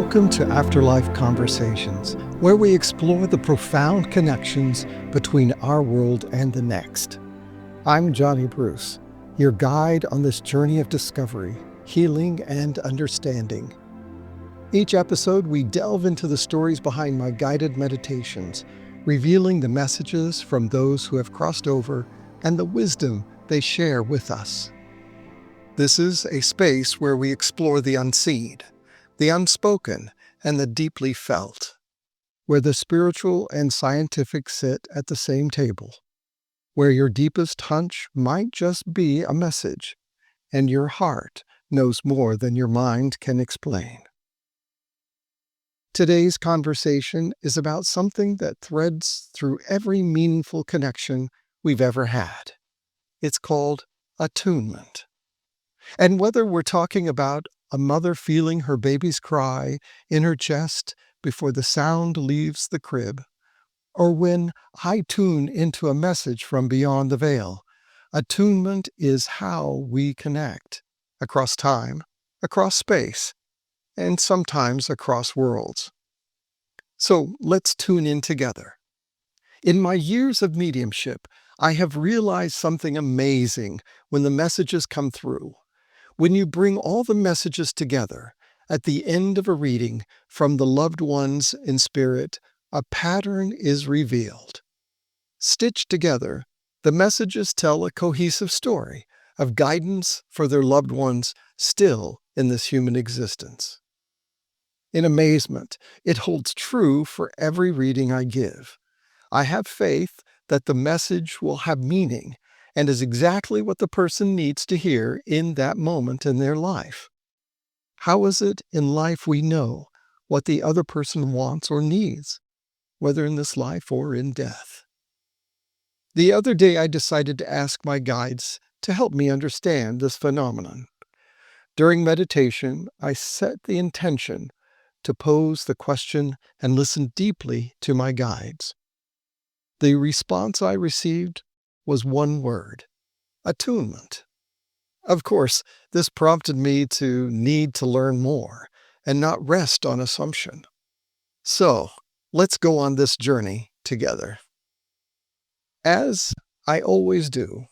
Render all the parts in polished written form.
Welcome to Afterlife Conversations, where we explore the profound connections between our world and the next. I'm Johnny Bruce, your guide on this journey of discovery, healing, and understanding. Each episode, we delve into the stories behind my guided meditations, revealing the messages from those who have crossed over and the wisdom they share with us. This is a space where we explore the unseen, the unspoken, and the deeply felt, where the spiritual and scientific sit at the same table, where your deepest hunch might just be a message, and your heart knows more than your mind can explain. Today's conversation is about something that threads through every meaningful connection we've ever had. It's called attunement. And whether we're talking about a mother feeling her baby's cry in her chest before the sound leaves the crib, or when I tune into a message from beyond the veil, attunement is how we connect across time, across space, and sometimes across worlds. So let's tune in together. In my years of mediumship, I have realized something amazing when the messages come through. When you bring all the messages together, at the end of a reading from the loved ones in spirit, a pattern is revealed. Stitched together, the messages tell a cohesive story of guidance for their loved ones still in this human existence. In amazement, it holds true for every reading I give. I have faith that the message will have meaning and is exactly what the person needs to hear in that moment in their life. How is it in life we know what the other person wants or needs, whether in this life or in death? The other day I decided to ask my guides to help me understand this phenomenon. During meditation, I set the intention to pose the question and listen deeply to my guides. The response I received was one word: attunement. Of course, this prompted me to need to learn more and not rest on assumption. So, let's go on this journey together. As I always do,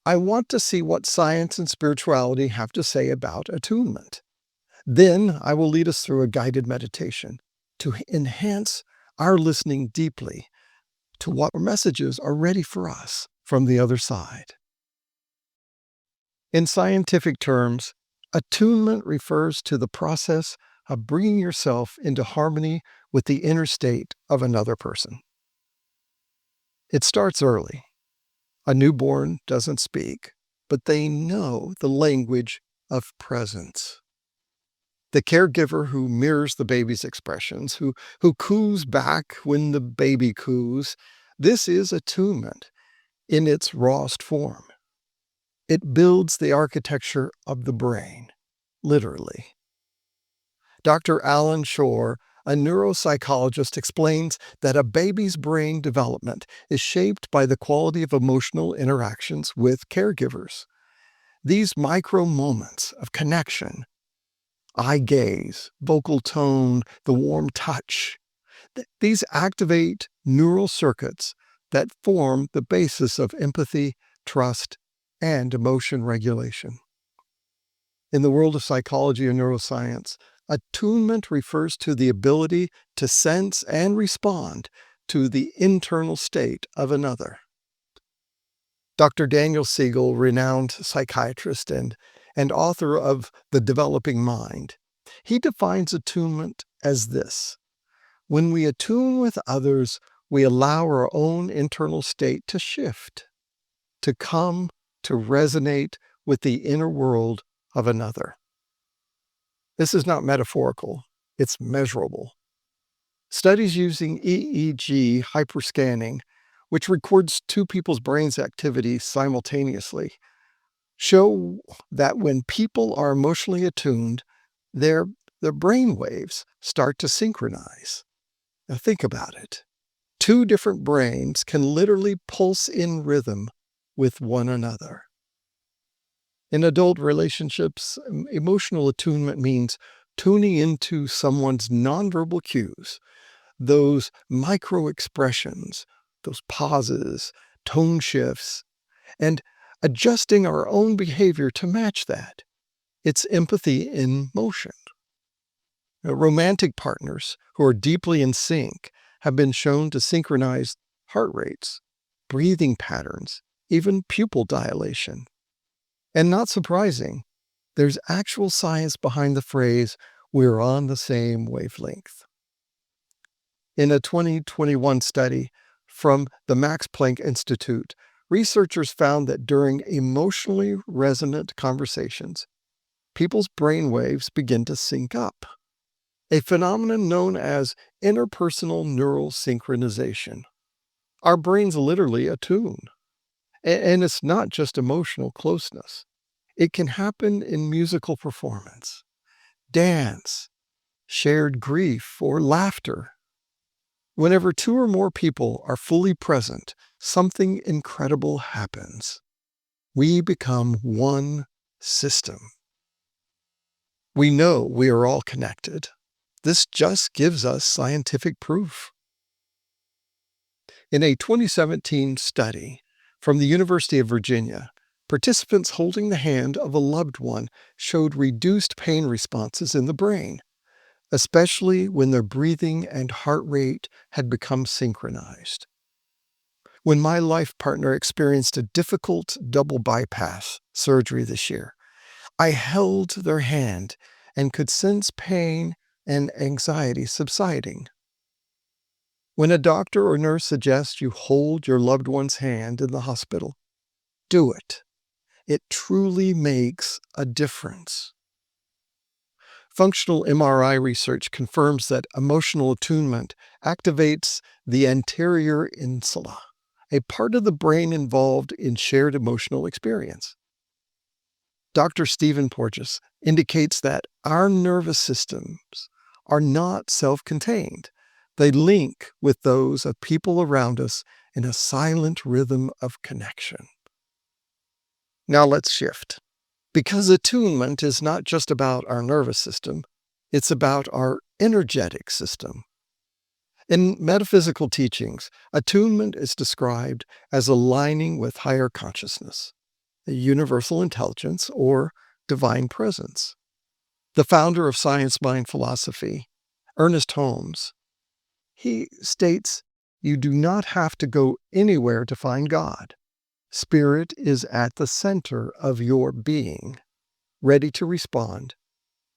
I want to see what science and spirituality have to say about attunement. Then I will lead us through a guided meditation to enhance our listening deeply to what messages are ready for us from the other side. In scientific terms, attunement refers to the process of bringing yourself into harmony with the inner state of another person. It starts early. A newborn doesn't speak, but they know the language of presence. The caregiver who mirrors the baby's expressions, who coos back when the baby coos, this is attunement in its rawest form. It builds the architecture of the brain, literally. Dr. Alan Shore, a neuropsychologist, explains that a baby's brain development is shaped by the quality of emotional interactions with caregivers. These micro moments of connection, eye gaze, vocal tone, the warm touch, these activate neural circuits that form the basis of empathy, trust, and emotion regulation. In the world of psychology and neuroscience, attunement refers to the ability to sense and respond to the internal state of another. Dr. Daniel Siegel, renowned psychiatrist and author of The Developing Mind, he defines attunement as this: when we attune with others, we allow our own internal state to shift, to come to resonate with the inner world of another. This is not metaphorical, it's measurable. Studies using EEG hyperscanning, which records two people's brains' activity simultaneously, show that when people are emotionally attuned, their brain waves start to synchronize. Now think about it. Two different brains can literally pulse in rhythm with one another. In adult relationships, emotional attunement means tuning into someone's nonverbal cues, those micro expressions, those pauses, tone shifts, and adjusting our own behavior to match that. It's empathy in motion. Romantic partners who are deeply in sync have been shown to synchronize heart rates, breathing patterns, even pupil dilation. And not surprising, there's actual science behind the phrase, "we're on the same wavelength." In a 2021 study from the Max Planck Institute, researchers found that during emotionally resonant conversations, people's brain waves begin to sync up, a phenomenon known as interpersonal neural synchronization. Our brains literally attune. And it's not just emotional closeness. It can happen in musical performance, dance, shared grief, or laughter. Whenever two or more people are fully present, something incredible happens. We become one system. We know we are all connected. This just gives us scientific proof. In a 2017 study from the University of Virginia, participants holding the hand of a loved one showed reduced pain responses in the brain, especially when their breathing and heart rate had become synchronized. When my life partner experienced a difficult double bypass surgery this year, I held their hand and could sense pain and anxiety subsiding. When a doctor or nurse suggests you hold your loved one's hand in the hospital, do it. It truly makes a difference. Functional MRI research confirms that emotional attunement activates the anterior insula, a part of the brain involved in shared emotional experience. Dr. Stephen Porges indicates that our nervous systems are not self-contained. They link with those of people around us in a silent rhythm of connection. Now let's shift. Because attunement is not just about our nervous system, it's about our energetic system. In metaphysical teachings, attunement is described as aligning with higher consciousness, the universal intelligence, or divine presence. The founder of science mind philosophy, Ernest Holmes, he states, "You do not have to go anywhere to find God. Spirit is at the center of your being, ready to respond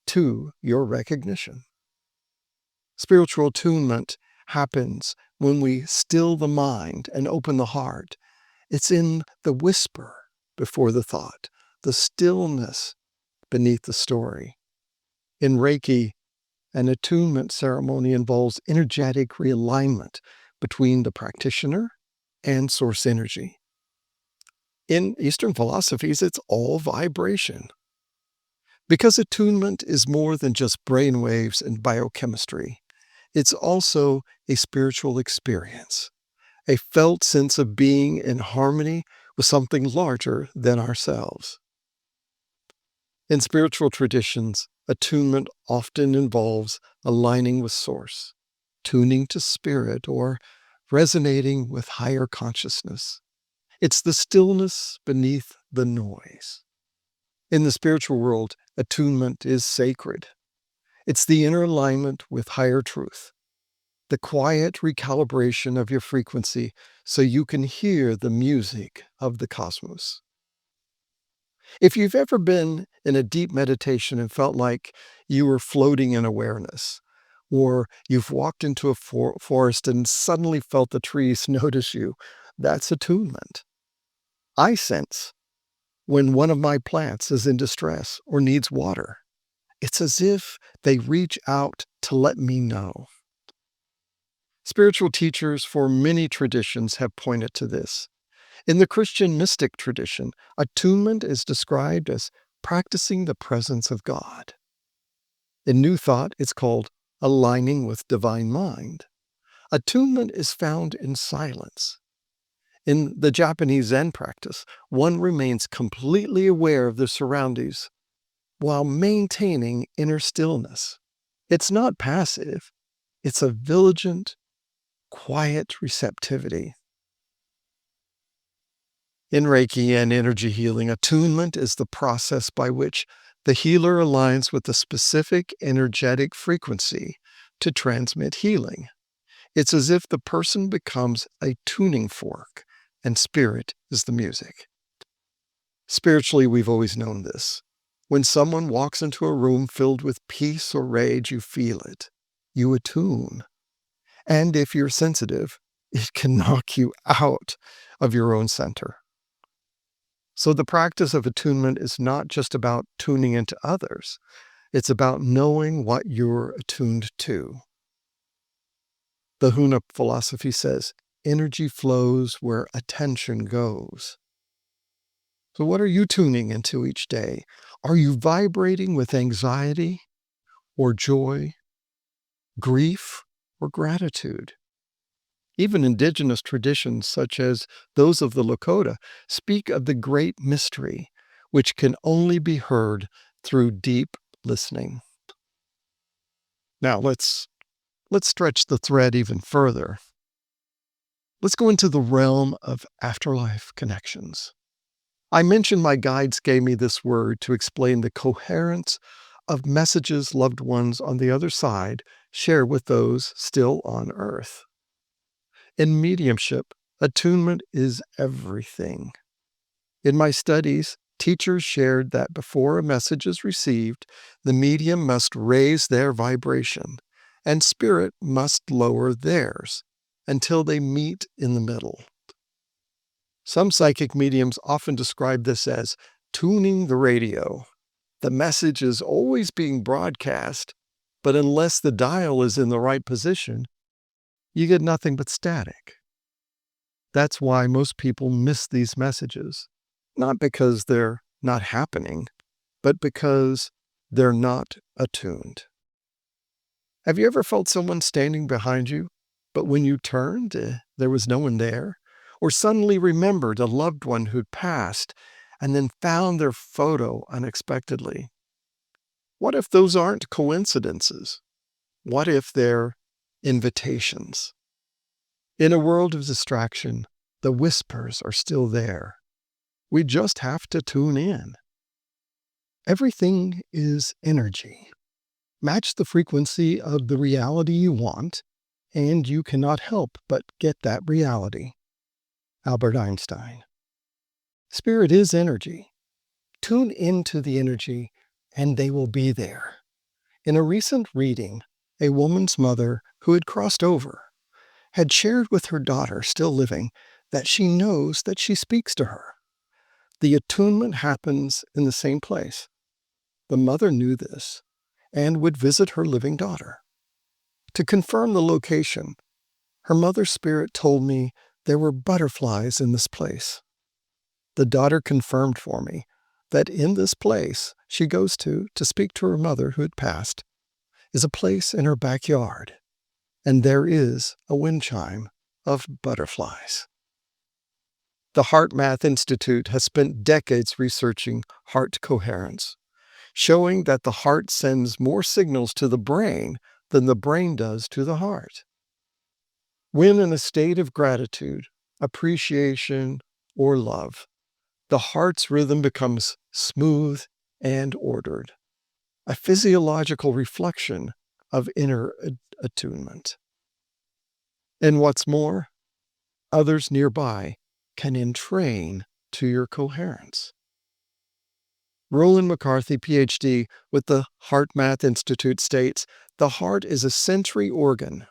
to your recognition." Spiritual attunement happens when we still the mind and open the heart. It's in the whisper before the thought, the stillness beneath the story. In Reiki, an attunement ceremony involves energetic realignment between the practitioner and source energy. In Eastern philosophies, it's all vibration. Because attunement is more than just brainwaves and biochemistry, it's also a spiritual experience, a felt sense of being in harmony with something larger than ourselves. In spiritual traditions, attunement often involves aligning with Source, tuning to spirit, or resonating with higher consciousness. It's the stillness beneath the noise. In the spiritual world, attunement is sacred. It's the inner alignment with higher truth, the quiet recalibration of your frequency so you can hear the music of the cosmos. If you've ever been in a deep meditation and felt like you were floating in awareness, or you've walked into a forest and suddenly felt the trees notice you, that's attunement. I sense when one of my plants is in distress or needs water. It's as if they reach out to let me know. Spiritual teachers for many traditions have pointed to this. In the Christian mystic tradition, attunement is described as practicing the presence of God. In New Thought, it's called aligning with divine mind. Attunement is found in silence. In the Japanese Zen practice, one remains completely aware of their surroundings while maintaining inner stillness. It's not passive, it's a vigilant, quiet receptivity. In Reiki and energy healing, attunement is the process by which the healer aligns with a specific energetic frequency to transmit healing. It's as if the person becomes a tuning fork and spirit is the music. Spiritually, we've always known this. When someone walks into a room filled with peace or rage, you feel it. You attune. And if you're sensitive, it can knock you out of your own center. So the practice of attunement is not just about tuning into others. It's about knowing what you're attuned to. The Huna philosophy says, energy flows where attention goes. So what are you tuning into each day? Are you vibrating with anxiety or joy, grief or gratitude? Even indigenous traditions, such as those of the Lakota, speak of the great mystery, which can only be heard through deep listening. Now, let's stretch the thread even further. Let's go into the realm of afterlife connections. I mentioned my guides gave me this word to explain the coherence of messages loved ones on the other side share with those still on Earth. In mediumship, attunement is everything. In my studies, teachers shared that before a message is received, the medium must raise their vibration, and spirit must lower theirs until they meet in the middle. Some psychic mediums often describe this as tuning the radio. The message is always being broadcast, but unless the dial is in the right position, you get nothing but static. That's why most people miss these messages, not because they're not happening, but because they're not attuned. Have you ever felt someone standing behind you, but when you turned, there was no one there? Or suddenly remembered a loved one who'd passed and then found their photo unexpectedly? What if those aren't coincidences? What if they're invitations? In a world of distraction, the whispers are still there. We just have to tune in. Everything is energy. Match the frequency of the reality you want, and you cannot help but get that reality. Albert Einstein. Spirit is energy. Tune into the energy, and they will be there. In a recent reading, a woman's mother who had crossed over had shared with her daughter, still living, that she knows that she speaks to her. The attunement happens in the same place. The mother knew this and would visit her living daughter. To confirm the location, her mother's spirit told me there were butterflies in this place. The daughter confirmed for me that in this place she goes to speak to her mother who had passed is a place in her backyard, and there is a wind chime of butterflies. The Heart Math Institute has spent decades researching heart coherence, showing that the heart sends more signals to the brain than the brain does to the heart. When in a state of gratitude, appreciation, or love, the heart's rhythm becomes smooth and ordered, a physiological reflection of inner attunement. And what's more, others nearby can entrain to your coherence. Roland McCarthy, PhD, with the Heart Math Institute states, the heart is a sensory organ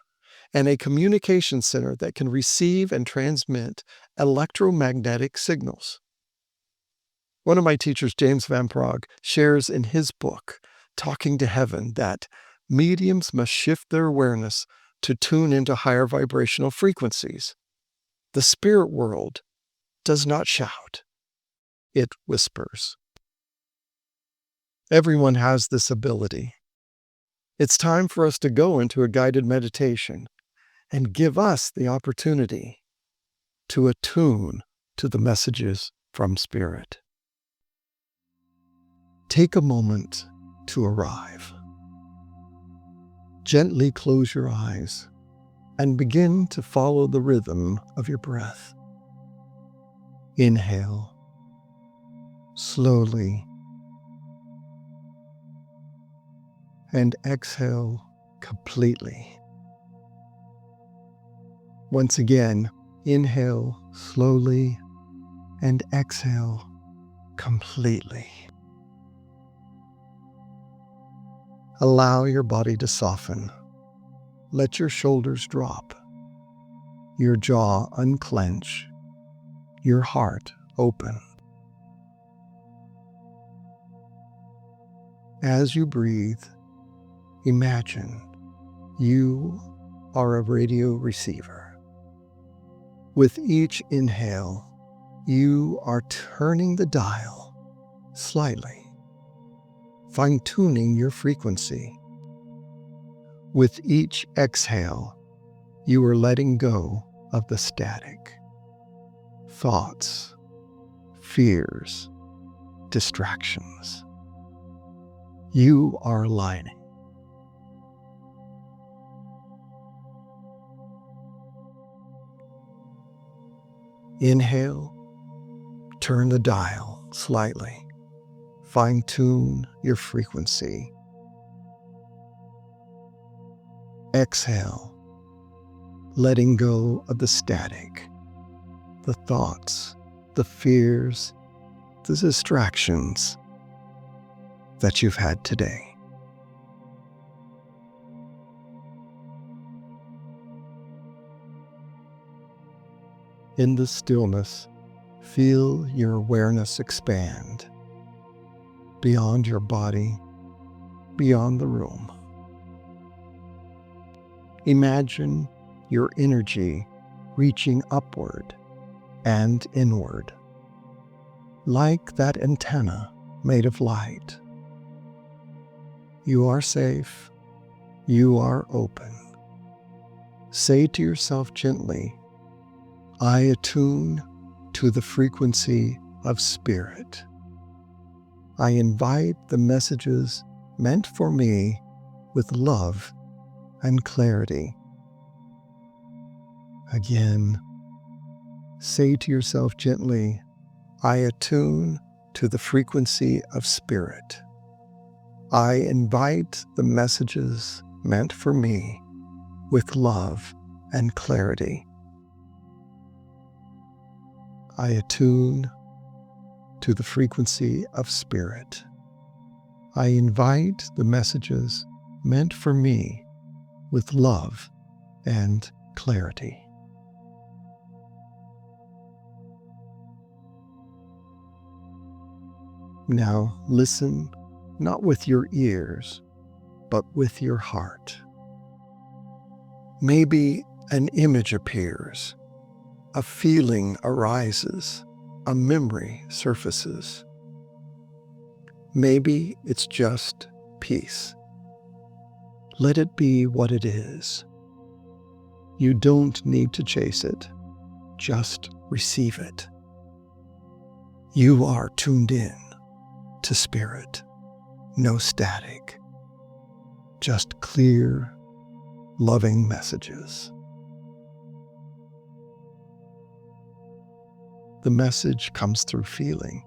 and a communication center that can receive and transmit electromagnetic signals. One of my teachers, James Van Praagh, shares in his book, Talking to Heaven, that mediums must shift their awareness to tune into higher vibrational frequencies. The spirit world does not shout. It whispers. Everyone has this ability. It's time for us to go into a guided meditation and give us the opportunity to attune to the messages from Spirit. take a moment to arrive. Gently close your eyes and begin to follow the rhythm of your breath. Inhale slowly and exhale completely. Once again, inhale slowly and exhale completely. Allow your body to soften. Let your shoulders drop, your jaw unclench, your heart open. As you breathe, imagine you are a radio receiver. With each inhale, you are turning the dial slightly, fine-tuning your frequency. With each exhale, you are letting go of the static, thoughts, fears, distractions. You are aligning. Inhale, turn the dial slightly, fine-tune your frequency. Exhale, letting go of the static, the thoughts, the fears, the distractions that you've had today. In the stillness, feel your awareness expand beyond your body, beyond the room. Imagine your energy reaching upward and inward, like that antenna made of light. You are safe. You are open. Say to yourself gently, I attune to the frequency of spirit. I invite the messages meant for me with love and clarity. Again, say to yourself gently, I attune to the frequency of spirit. I invite the messages meant for me with love and clarity. I attune to the frequency of spirit. I invite the messages meant for me with love and clarity. Now listen, not with your ears, but with your heart. Maybe an image appears, a feeling arises, a memory surfaces. Maybe it's just peace. Let it be what it is. You don't need to chase it, just receive it. You are tuned in to spirit, no static, just clear, loving messages. The message comes through feeling,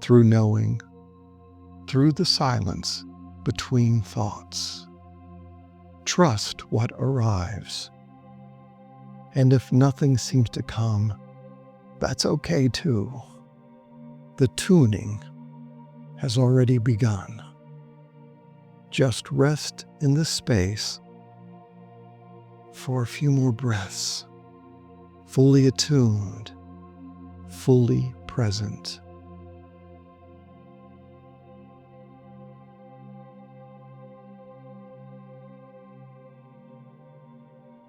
through knowing, through the silence between thoughts. Trust what arrives. And if nothing seems to come, that's okay too. The tuning has already begun. Just rest in the space for a few more breaths, fully attuned, fully present.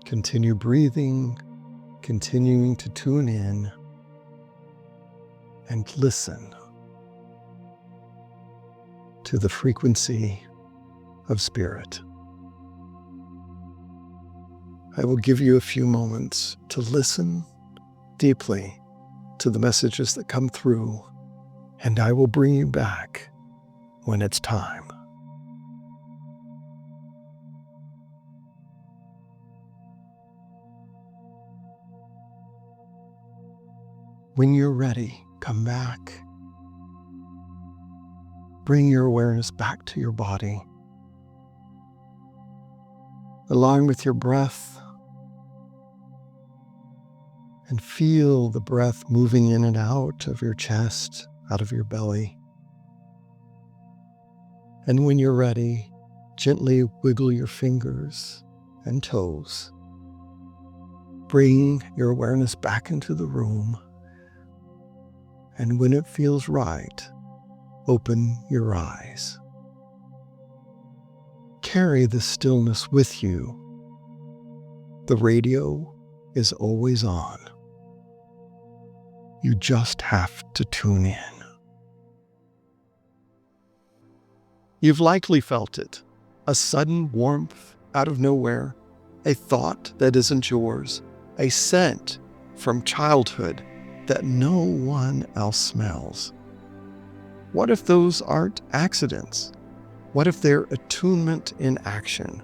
Continue breathing, continuing to tune in and listen to the frequency of spirit. I will give you a few moments to listen deeply to the messages that come through and I will bring you back when it's time. When you're ready, come back. Bring your awareness back to your body, along with your breath, and feel the breath moving in and out of your chest, out of your belly. And when you're ready, gently wiggle your fingers and toes. Bring your awareness back into the room. And when it feels right, open your eyes. Carry the stillness with you. The radio is always on. You just have to tune in. You've likely felt it, a sudden warmth out of nowhere, a thought that isn't yours, a scent from childhood that no one else smells. What if those aren't accidents? What if they're attunement in action?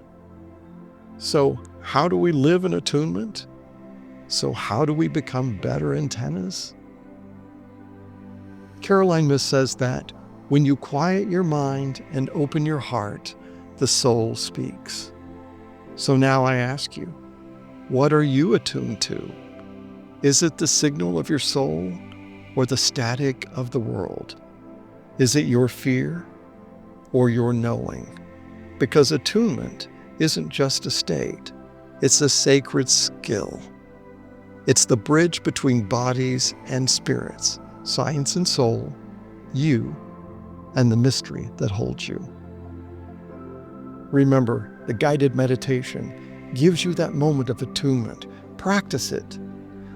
So how do we live in attunement? So how do we become better antennas? Caroline Myss says that when you quiet your mind and open your heart, the soul speaks. So now I ask you, what are you attuned to? Is it the signal of your soul or the static of the world? Is it your fear or your knowing? Because attunement isn't just a state, it's a sacred skill. It's the bridge between bodies and spirits, science and soul, you and the mystery that holds you. Remember, the guided meditation gives you that moment of attunement. Practice it.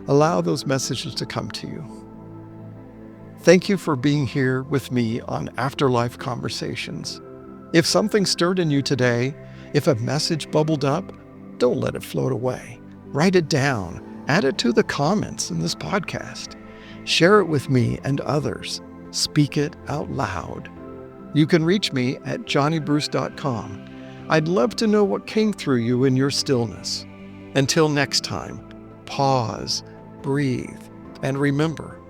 Allow those messages to come to you. Thank you for being here with me on Afterlife Conversations. If something stirred in you today, if a message bubbled up, don't let it float away. Write it down. Add it to the comments in this podcast. Share it with me and others. Speak it out loud. You can reach me at johnnybruce.com. I'd love to know what came through you in your stillness. Until next time, pause, breathe, and remember,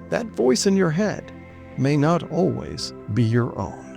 that voice in your head may not always be your own.